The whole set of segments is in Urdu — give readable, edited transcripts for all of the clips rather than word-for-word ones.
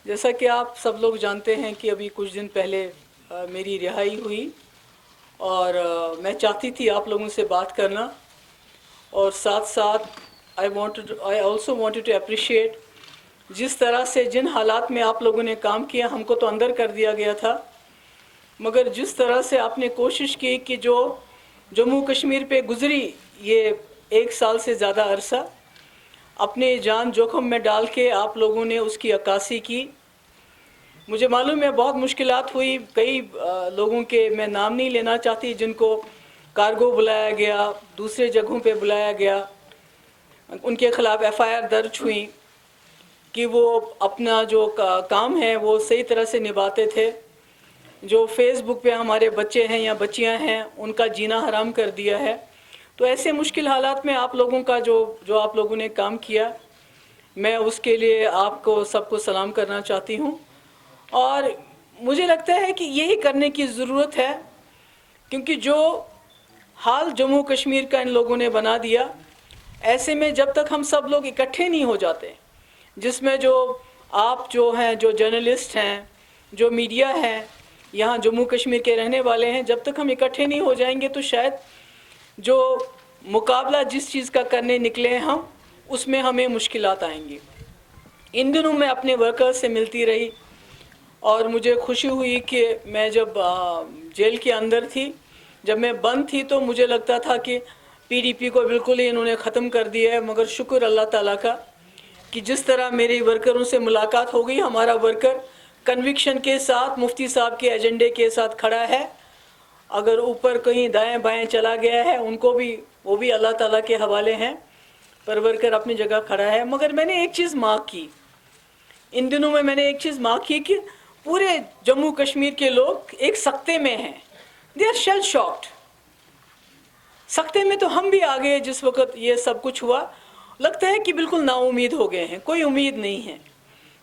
جیسا کہ آپ سب لوگ جانتے ہیں کہ ابھی کچھ دن پہلے میری رہائی ہوئی اور میں چاہتی تھی آپ لوگوں سے بات کرنا، اور ساتھ ساتھ I also wanted to appreciate جس طرح سے جن حالات میں آپ لوگوں نے کام کیا، ہم کو تو اندر کر دیا گیا تھا، مگر جس طرح سے آپ نے کوشش کی کہ جو جموں کشمیر پہ گزری یہ 1 سال سے زیادہ عرصہ، اپنے جان جوخم میں ڈال کے آپ لوگوں نے اس کی عکاسی کی۔ مجھے معلوم ہے بہت مشکلات ہوئی، کئی لوگوں کے میں نام نہیں لینا چاہتی جن کو کارگو بلایا گیا، دوسرے جگہوں پہ بلایا گیا، ان کے خلاف FIR درج ہوئی کہ وہ اپنا جو کام ہے وہ صحیح طرح سے نبھاتے تھے۔ جو فیس بک پہ ہمارے بچے ہیں یا بچیاں ہیں ان کا جینا حرام کر دیا ہے۔ تو ایسے مشکل حالات میں آپ لوگوں کا جو آپ لوگوں نے کام کیا، میں اس کے لیے آپ کو سب کو سلام کرنا چاہتی ہوں، اور مجھے لگتا ہے کہ یہی کرنے کی ضرورت ہے، کیونکہ جو حال جموں کشمیر کا ان لوگوں نے بنا دیا، ایسے میں جب تک ہم سب لوگ اکٹھے نہیں ہو جاتے، جس میں جو آپ جو ہیں، جو جرنلسٹ ہیں، جو میڈیا ہیں، یہاں جموں کشمیر کے رہنے والے ہیں، جب تک ہم اکٹھے نہیں ہو جائیں گے تو شاید جو مقابلہ جس چیز کا کرنے نکلے ہیں ہم، اس میں ہمیں مشکلات آئیں گی۔ ان دنوں میں اپنے ورکرز سے ملتی رہی، اور مجھے خوشی ہوئی کہ میں جب جیل کے اندر تھی، جب میں بند تھی، تو مجھے لگتا تھا کہ PDP کو بالکل ہی انہوں نے ختم کر دیا ہے، مگر شکر اللہ تعالیٰ کا کہ جس طرح میری ورکروں سے ملاقات ہو گئی، ہمارا ورکر کنوکشن کے ساتھ مفتی صاحب کے ایجنڈے کے ساتھ کھڑا ہے۔ اگر اوپر کہیں دائیں بائیں چلا گیا ہے، ان کو بھی وہ بھی اللہ تعالیٰ کے حوالے ہیں، پر ورکر اپنی جگہ کھڑا ہے۔ مگر میں نے ایک چیز مارک کی، ان دنوں میں نے ایک چیز مارک کی کہ پورے جموں کشمیر کے لوگ ایک سکتے میں ہیں، دے آر شیل شاکڈ۔ سکتے میں تو ہم بھی آ گئے جس وقت یہ سب کچھ ہوا، لگتا ہے کہ بالکل نا امید ہو گئے ہیں، کوئی امید نہیں ہے۔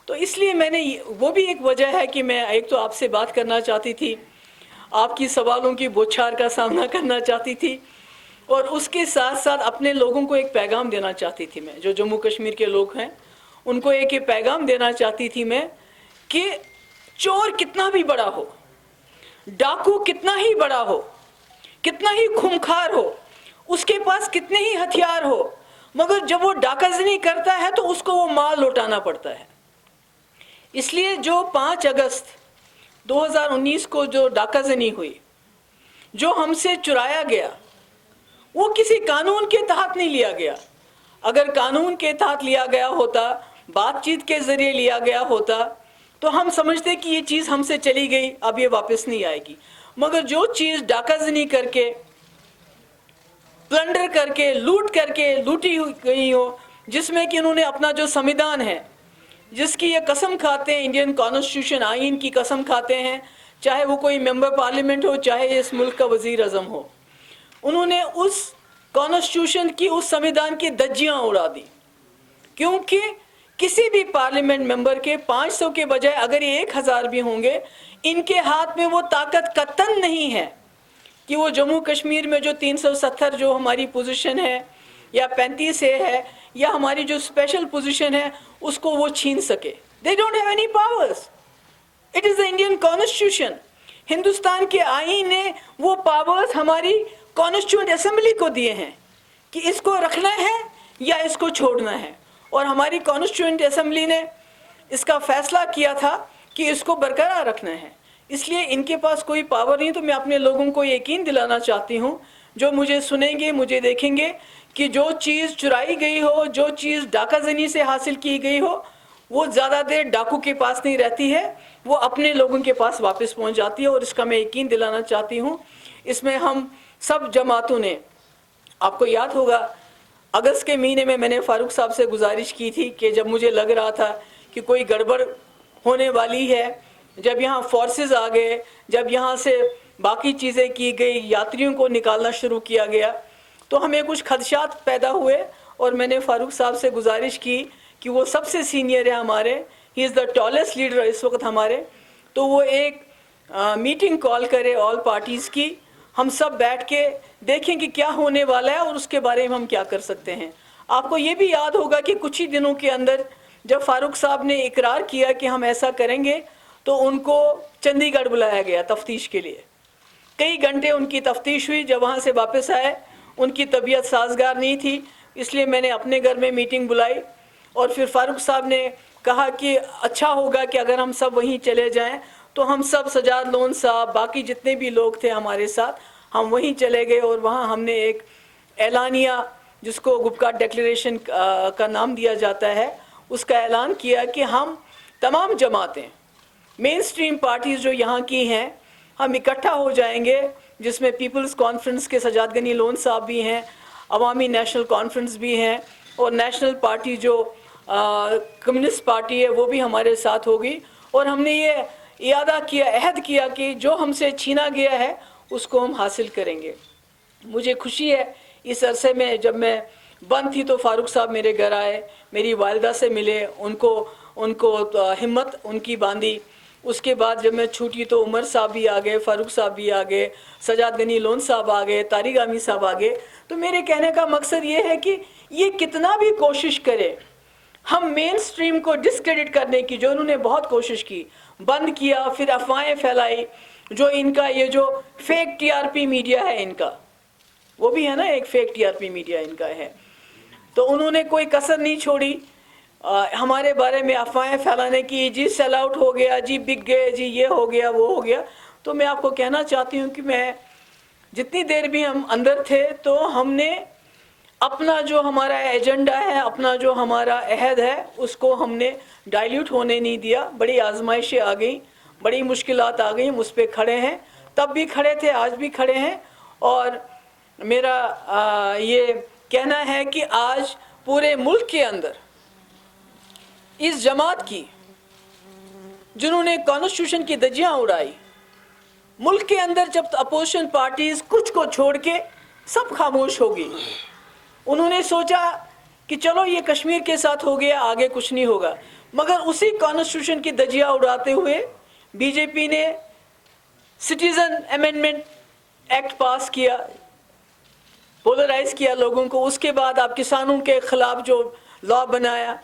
تو اس لیے میں نے وہ بھی ایک وجہ ہے کہ میں ایک تو آپ سے بات کرنا چاہتی تھی، آپ کی سوالوں کی بوچھار کا سامنا کرنا چاہتی تھی، اور اس کے ساتھ ساتھ اپنے لوگوں کو ایک پیغام دینا چاہتی تھی، میں جو جموں کشمیر کے لوگ ہیں ان کو ایک پیغام دینا چاہتی تھی میں کہ چور کتنا بھی بڑا ہو، ڈاکو کتنا ہی بڑا ہو، کتنا ہی خونخوار ہو، اس کے پاس کتنے ہی ہتھیار ہو، مگر جب وہ ڈاکہ زنی کرتا ہے تو اس کو وہ مال لوٹانا پڑتا ہے۔ اس لیے جو 5 اگست 2019 کو جو ڈاکہ زنی ہوئی، جو ہم سے چرایا گیا، وہ کسی قانون کے تحت نہیں لیا گیا۔ اگر قانون کے تحت لیا گیا ہوتا، بات چیت کے ذریعے لیا گیا ہوتا، تو ہم سمجھتے کہ یہ چیز ہم سے چلی گئی، اب یہ واپس نہیں آئے گی۔ مگر جو چیز ڈاکہ زنی کر کے، پلنڈر کر کے، لوٹ کر کے لوٹی گئی ہو، جس میں کہ انہوں نے اپنا جو سمویدھان ہے، جس کی یہ قسم کھاتے ہیں، انڈین کانسٹیٹیوشن آئین کی قسم کھاتے ہیں، چاہے وہ کوئی ممبر پارلیمنٹ ہو، چاہے اس ملک کا وزیر اعظم ہو، انہوں نے اس کانسٹیٹیوشن کی، اس سمویدھان کی دھجیاں اڑا دی۔ کیونکہ کسی بھی پارلیمنٹ ممبر کے 500 کے بجائے اگر یہ 1000 بھی ہوں گے، ان کے ہاتھ میں وہ طاقت قطعاً نہیں ہے کہ وہ جموں کشمیر میں جو 370 جو ہماری پوزیشن ہے، یا 35 ہے، یا ہماری جو اسپیشل پوزیشن ہے، اس کو وہ چھین سکے۔ They don't have any powers. It is the Indian Constitution. Hindustan کے آئین نے وہ پاورز ہماری کانسٹیٹیوئنٹ اسمبلی کو دیے ہیں کہ اس کو رکھنا ہے یا اس کو چھوڑنا ہے، اور ہماری کانسٹیٹیوئنٹ اسمبلی نے اس کا فیصلہ کیا تھا کہ اس کو برقرار رکھنا ہے۔ اس لیے ان کے پاس کوئی پاور نہیں۔ تو میں اپنے لوگوں کو یقین دلانا چاہتی ہوں، جو مجھے سنیں گے، مجھے دیکھیں گے، کہ جو چیز چرائی گئی ہو، جو چیز ڈاکہ زنی سے حاصل کی گئی ہو، وہ زیادہ دیر ڈاکو کے پاس نہیں رہتی ہے، وہ اپنے لوگوں کے پاس واپس پہنچ جاتی ہے، اور اس کا میں یقین دلانا چاہتی ہوں۔ اس میں ہم سب جماعتوں نے، آپ کو یاد ہوگا اگست کے مہینے میں نے فاروق صاحب سے گزارش کی تھی کہ جب مجھے لگ رہا تھا کہ کوئی گڑبڑ ہونے والی ہے، جب یہاں فورسز آ گئے، جب یہاں سے باقی چیزیں کی گئی، یاتریوں کو نکالنا شروع کیا گیا، تو ہمیں کچھ خدشات پیدا ہوئے، اور میں نے فاروق صاحب سے گزارش کی کہ وہ سب سے سینئر ہے ہمارے، ہی از دا ٹالسٹ لیڈر اس وقت ہمارے، تو وہ ایک میٹنگ کال کرے آل پارٹیز کی، ہم سب بیٹھ کے دیکھیں کہ کیا ہونے والا ہے اور اس کے بارے میں ہم کیا کر سکتے ہیں۔ آپ کو یہ بھی یاد ہوگا کہ کچھ ہی دنوں کے اندر جب فاروق صاحب نے اقرار کیا کہ ہم ایسا کریں گے تو ان کو چندی گڑھ بلایا گیا تفتیش کے لیے. کئی گھنٹے ان کی تفتیش ہوئی. جب وہاں سے واپس آئے ان کی طبیعت سازگار نہیں تھی, اس لیے میں نے اپنے گھر میں میٹنگ بلائی اور پھر فاروق صاحب نے کہا کہ اچھا ہوگا کہ اگر ہم سب وہیں چلے جائیں. تو ہم سب, سجاد لون صاحب, باقی جتنے بھی لوگ تھے ہمارے ساتھ, ہم وہیں چلے گئے اور وہاں ہم نے ایک اعلانیہ جس کو گپکار ڈیکلیریشن کا نام دیا جاتا ہے, اس کا اعلان کیا کہ ہم تمام جماعتیں, مین سٹریم پارٹیز جو یہاں کی ہیں, ہم اکٹھا ہو جائیں گے, جس میں پیپلز کانفرنس کے سجاد غنی لون صاحب بھی ہیں, عوامی نیشنل کانفرنس بھی ہیں, اور نیشنل پارٹی جو کمیونسٹ پارٹی ہے وہ بھی ہمارے ساتھ ہوگی. اور ہم نے یہ اعادہ کیا, عہد کیا کہ جو ہم سے چھینا گیا ہے اس کو ہم حاصل کریں گے. مجھے خوشی ہے اس عرصے میں جب میں بند تھی تو فاروق صاحب میرے گھر آئے, میری والدہ سے ملے, ان کو ہمت ان کی باندھی. اس کے بعد جب میں چھوٹی تو عمر صاحب بھی آ گئے, فاروق صاحب بھی آ گئے, سجاد غنی لون صاحب آ گئے, طارق عامی صاحب آ گئے. تو میرے کہنے کا مقصد یہ ہے کہ یہ کتنا بھی کوشش کرے, ہم مین سٹریم کو ڈسکریڈٹ کرنے کی, جو انہوں نے بہت کوشش کی, بند کیا, پھر افواہیں پھیلائی, جو ان کا یہ جو fake T R P media ہے ان کا, وہ بھی ہے نا ایک fake T R P media ان کا ہے, تو انہوں نے کوئی کسر نہیں چھوڑی ہمارے بارے میں افواہیں پھیلانے کی. جی سیل آؤٹ ہو گیا, جی بک گئے, جی یہ ہو گیا, وہ ہو گیا. تو میں آپ کو کہنا چاہتی ہوں کہ میں جتنی دیر بھی ہم اندر تھے تو ہم نے اپنا جو ہمارا ایجنڈا ہے, اپنا جو ہمارا عہد ہے, اس کو ہم نے ڈائلیوٹ ہونے نہیں دیا. بڑی آزمائشیں آ گئیں, بڑی مشکلات آ گئیں, ہم اس پہ کھڑے ہیں, تب بھی کھڑے تھے, آج بھی کھڑے ہیں. اور میرا یہ کہنا ہے کہ آج پورے ملک کے اندر اس جماعت کی, جنہوں نے کانسٹیٹیوشن کی دھجیاں اڑائی, ملک کے اندر جب اپوزیشن پارٹیز کچھ کو چھوڑ کے سب خاموش ہو گئی, انہوں نے سوچا کہ چلو یہ کشمیر کے ساتھ ہو گیا, آگے کچھ نہیں ہوگا. مگر اسی کانسٹیٹیوشن کی دھجیاں اڑاتے ہوئے بی جے پی نے سٹیزن امینڈمنٹ ایکٹ پاس کیا, پولرائز کیا لوگوں کو. اس کے بعد آپ کسانوں کے خلاف جو لا بنایا.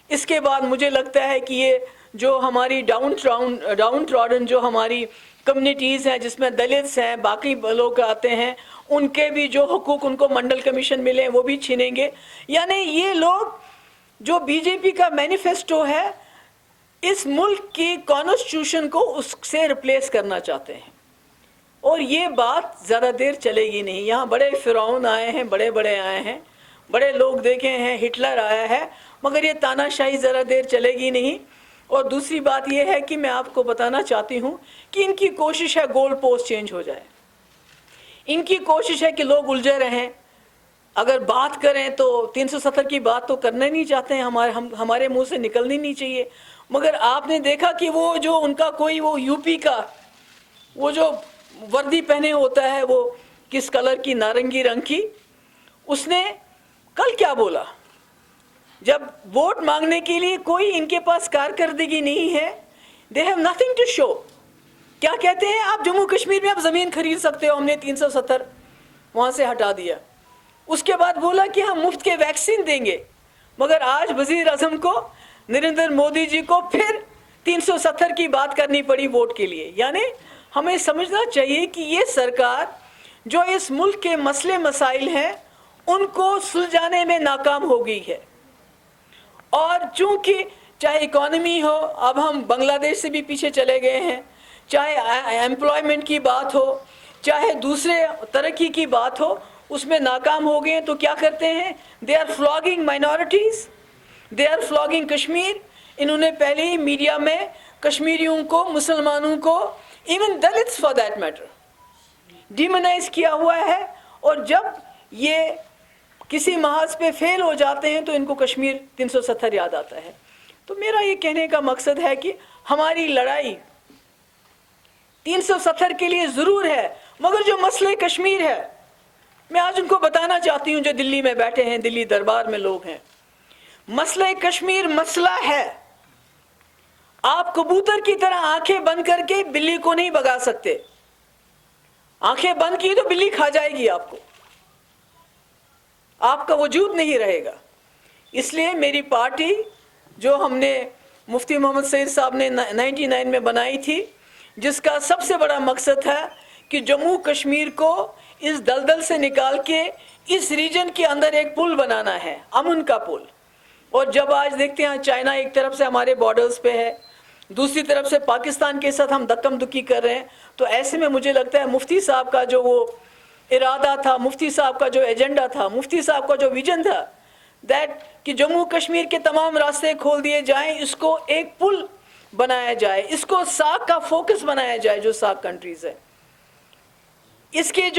اس کے بعد مجھے لگتا ہے کہ یہ جو ہماری ڈاؤن ٹراڈن جو ہماری کمیونٹیز ہیں, جس میں دلتس ہیں, باقی لوگ آتے ہیں, ان کے بھی جو حقوق ان کو منڈل کمیشن ملے ہیں وہ بھی چھینیں گے. یعنی یہ لوگ جو بی جے پی کا مینیفیسٹو ہے, اس ملک کی کانسٹیٹیوشن کو اس سے ریپلیس کرنا چاہتے ہیں. اور یہ بات زیادہ دیر چلے گی نہیں. یہاں بڑے فرعون آئے ہیں, بڑے آئے ہیں, بڑے لوگ دیکھے ہیں, ہٹلر آیا ہے, مگر یہ تاناشاہی ذرا دیر چلے گی نہیں. اور دوسری بات یہ ہے کہ میں آپ کو بتانا چاہتی ہوں کہ ان کی کوشش ہے گول پوسٹ چینج ہو جائے, ان کی کوشش ہے کہ لوگ الجھے رہیں. اگر بات کریں تو 370 کی بات تو کرنا نہیں چاہتے ہیں, ہمارے منہ سے نکلنی نہیں چاہیے. مگر آپ نے دیکھا کہ وہ جو ان کا کوئی وہ یو پی کا وہ جو وردی پہنے ہوتا ہے, وہ کس کلر کی, نارنگی رنگ کی, اس نے کل کیا بولا, جب ووٹ مانگنے کے لیے کوئی ان کے پاس کارکردگی نہیں ہے, they have nothing to show. کیا کہتے ہیں, آپ جموں کشمیر میں آپ زمین خرید سکتے ہو, ہم نے 370 وہاں سے ہٹا دیا. اس کے بعد بولا کہ ہم مفت کے ویکسین دیں گے, مگر آج وزیر اعظم کو, نریندر مودی جی کو پھر 370 کی بات کرنی پڑی ووٹ کے لیے. یعنی ہمیں سمجھنا چاہیے کہ یہ سرکار جو اس ملک کے مسئلے مسائل ہیں ان کو سلجھانے میں ناکام ہو گئی ہے. اور چونکہ چاہے اکانومی ہو, اب ہم بنگلہ دیش سے بھی پیچھے چلے گئے ہیں, چاہے ایمپلائمنٹ کی بات ہو, چاہے دوسرے ترقی کی بات ہو, اس میں ناکام ہو گئے ہیں. تو کیا کرتے ہیں, they are flogging minorities, they are flogging Kashmir. انہوں نے پہلے ہی میڈیا میں کشمیریوں کو, مسلمانوں کو, even دلتس for that matter, demonise کیا ہوا ہے. اور جب یہ کسی محاذ پہ فیل ہو جاتے ہیں تو ان کو کشمیر 370 یاد آتا ہے. تو میرا یہ کہنے کا مقصد ہے کہ ہماری لڑائی 370 کے لیے ضرور ہے, مگر جو مسئلہ کشمیر ہے, میں آج ان کو بتانا چاہتی ہوں جو دلی میں بیٹھے ہیں, دلی دربار میں لوگ ہیں, مسئلہ کشمیر مسئلہ ہے. آپ کبوتر کی طرح آنکھیں بند کر کے بلی کو نہیں بھگا سکتے. آنکھیں بند کی تو بلی کھا جائے گی آپ کو, آپ کا وجود نہیں رہے گا. اس لیے میری پارٹی جو ہم نے مفتی محمد سعید صاحب نے 99 میں بنائی تھی، جس کا سب سے بڑا مقصد تھا کہ جموں کشمیر کو اس دلدل سے نکال کے اس ریجن کے اندر ایک پل بنانا ہے، امن کا پل. اور جب آج دیکھتے ہیں چائنا ایک طرف سے ہمارے بارڈرز پہ ہے، دوسری طرف سے پاکستان کے ساتھ ہم دکم دکی کر رہے ہیں، تو ایسے میں مجھے لگتا ہے مفتی صاحب کا جو وہ ارادہ تھا، مفتی صاحب کا جو ایجنڈا تھا، مفتی صاحب کا جو ویژن تھا، دیٹ کہ جموں کشمیر کے تمام راستے کھول دیے جائیں، اس کو ایک پل بنایا جائے، اس کو ساک کا فوکس بنایا جائے جو ساک کنٹریز ہے. اس کے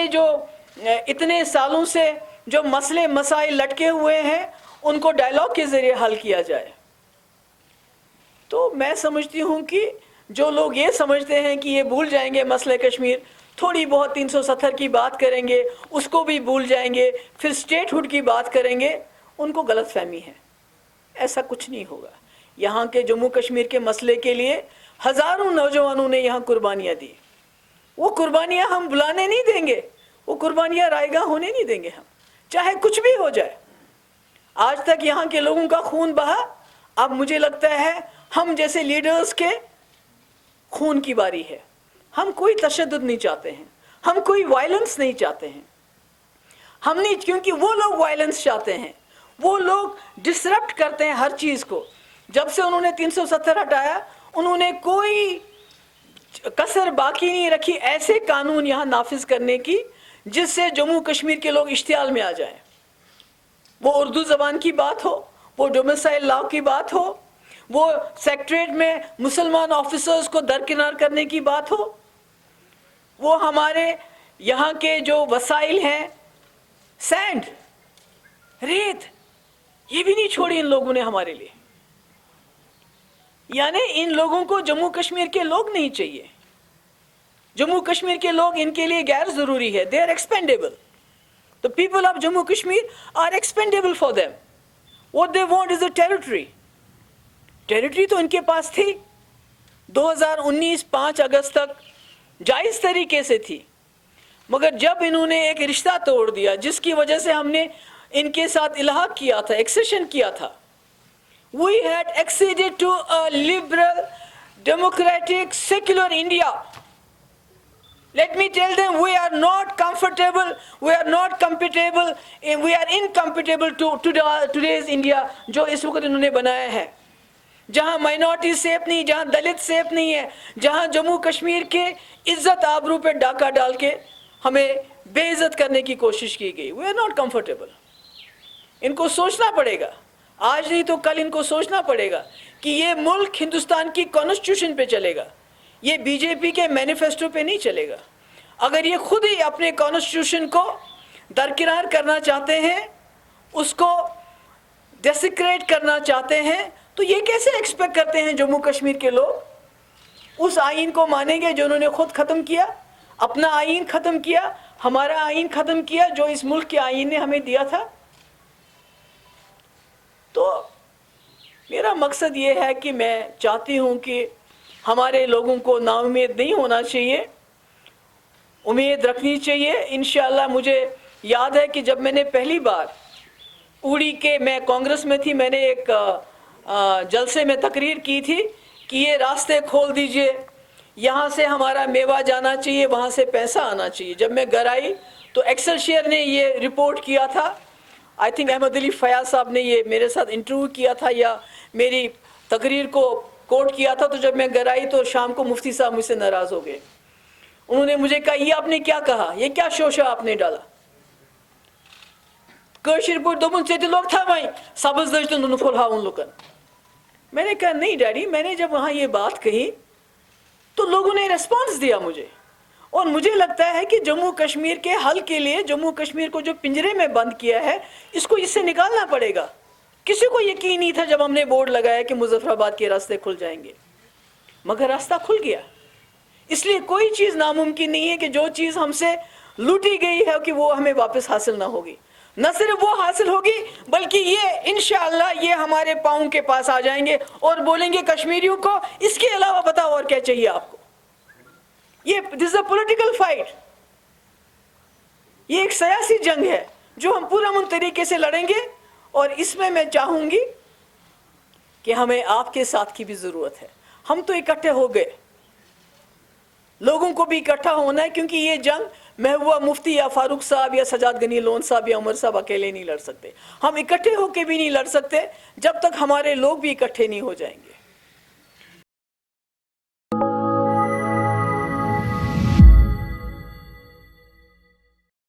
جو اتنے سالوں سے جو مسئلے مسائل لٹکے ہوئے ہیں ان کو ڈائلاگ کے ذریعے حل کیا جائے. تو میں سمجھتی ہوں کہ جو لوگ یہ سمجھتے ہیں کہ یہ بھول جائیں گے مسئلہ کشمیر، تھوڑی بہت 370 کی بات کریں گے، اس کو بھی بھول جائیں گے، پھر اسٹیٹ ہوڈ کی بات کریں گے، ان کو غلط فہمی ہے. ایسا کچھ نہیں ہوگا. یہاں کے جموں کشمیر کے مسئلے کے لیے ہزاروں نوجوانوں نے یہاں قربانیاں دی. وہ قربانیاں ہم بلانے نہیں دیں گے، وہ قربانیاں رائے گاہ ہونے نہیں دیں گے ہم، چاہے کچھ بھی ہو جائے. آج تک یہاں کے لوگوں کا خون بہا، اب مجھے لگتا ہے ہم جیسے لیڈرز کے خون کی باری ہے. ہم کوئی تشدد نہیں چاہتے ہیں، ہم کوئی وائلنس نہیں چاہتے ہیں. ہم نہیں، کیونکہ وہ لوگ وائلنس چاہتے ہیں، وہ لوگ ڈسرپٹ کرتے ہیں ہر چیز کو. جب سے انہوں نے 370 ہٹایا، انہوں نے کوئی کسر باقی نہیں رکھی ایسے قانون یہاں نافذ کرنے کی جس سے جموں کشمیر کے لوگ اشتعال میں آ جائیں. وہ اردو زبان کی بات ہو، وہ ڈومیسائل لا کی بات ہو، وہ سیکٹریٹ میں مسلمان آفیسرز کو درکنار کرنے کی بات ہو، وہ ہمارے یہاں کے جو وسائل ہیں، سینڈ، ریت، یہ بھی نہیں چھوڑی ان لوگوں نے ہمارے لیے. یعنی ان لوگوں کو جموں کشمیر کے لوگ نہیں چاہیے. جموں کشمیر کے لوگ ان کے لیے غیر ضروری ہے. they are expendable. The people of Jammu Kashmir are expendable for them. What they want is a territory. Territory تو ان کے پاس تھی 2019 5 اگست تک جائز طریقے سے تھی، مگر جب انہوں نے ایک رشتہ توڑ دیا جس کی وجہ سے ہم نے ان کے ساتھ الحاق کیا تھا، ایکسیشن کیا تھا. We had acceded to a liberal, democratic, secular India. Let me tell them we are not comfortable, we are not compatible, we are incompatible to today's India جو اس وقت انہوں نے بنایا ہے، جہاں مائنورٹی سیف نہیں، جہاں دلت سیف نہیں ہے، جہاں جموں کشمیر کے عزت آبرو پہ ڈاکہ ڈال کے ہمیں بے عزت کرنے کی کوشش کی گئی. We are not comfortable. ان کو سوچنا پڑے گا، آج نہیں تو کل ان کو سوچنا پڑے گا کہ یہ ملک ہندوستان کی کانسٹیٹیوشن پہ چلے گا، یہ بی جے پی کے مینیفیسٹو پہ نہیں چلے گا. اگر یہ خود ہی اپنے کانسٹیٹیوشن کو درکنار کرنا چاہتے ہیں، اس کو ڈیسیکریٹ کرنا چاہتے ہیں، تو یہ کیسے ایکسپیکٹ کرتے ہیں جموں کشمیر کے لوگ اس آئین کو مانیں گے جو انہوں نے خود ختم کیا، اپنا آئین ختم کیا، ہمارا آئین ختم کیا جو اس ملک کے آئین نے ہمیں دیا تھا. تو میرا مقصد یہ ہے کہ میں چاہتی ہوں کہ ہمارے لوگوں کو نا امید نہیں ہونا چاہیے، امید رکھنی چاہیے. انشاءاللہ مجھے یاد ہے کہ جب میں نے پہلی بار اوڑی کے، میں کانگریس میں تھی، میں نے ایک جلسے میں تقریر کی تھی کہ یہ راستے کھول دیجئے، یہاں سے ہمارا میوہ جانا چاہیے، وہاں سے پیسہ آنا چاہیے. جب میں گھر آئی تو ایکسلشیئر نے یہ رپورٹ کیا تھا، آئی تھنک احمد علی فیاض صاحب نے یہ میرے ساتھ انٹرویو کیا تھا یا میری تقریر کو کوٹ کیا تھا. تو جب میں گھر آئی تو شام کو مفتی صاحب مجھ سے ناراض ہو گئے. انہوں نے مجھے کہا یہ آپ نے کیا کہا، یہ کیا شوشہ آپ نے ڈالا. کٲشِر پٲٹھۍ دوٚپُن ژےٚ تہِ لوگ تھا وۄنۍ سبز دٔج تہٕ نُنہٕ پھوٚل ہاوُن لُکن. میں نے کہا نہیں ڈیڈی، میں نے جب وہاں یہ بات کہی تو لوگوں نے ریسپانس دیا مجھے، اور مجھے لگتا ہے کہ جموں کشمیر کے حل کے لیے جموں کشمیر کو جو پنجرے میں بند کیا ہے اس کو اس سے نکالنا پڑے گا. کسی کو یقین نہیں تھا جب ہم نے بورڈ لگایا کہ مظفر آباد کے راستے کھل جائیں گے، مگر راستہ کھل گیا. اس لیے کوئی چیز ناممکن نہیں ہے کہ جو چیز ہم سے لوٹی گئی ہے کہ وہ ہمیں واپس حاصل نہ ہوگی. نہ صرف وہ حاصل ہوگی بلکہ یہ انشاءاللہ یہ ہمارے پاؤں کے پاس آ جائیں گے اور بولیں گے کشمیریوں کو اس کے علاوہ بتاؤ اور کیا چاہیے آپ کو. یہ دس اے پولیٹیکل فائٹ، یہ ایک سیاسی جنگ ہے جو ہم پورا من طریقے سے لڑیں گے اور اس میں چاہوں گی کہ ہمیں آپ کے ساتھ کی بھی ضرورت ہے. ہم تو اکٹھے ہو گئے, لوگوں کو بھی اکٹھا ہونا ہے, کیونکہ یہ جنگ محبوبہ مفتی یا فاروق صاحب یا سجاد غنی لون صاحب یا عمر صاحب اکیلے نہیں لڑ سکتے. ہم اکٹھے ہو کے بھی نہیں لڑ سکتے جب تک ہمارے لوگ بھی اکٹھے نہیں ہو جائیں گے.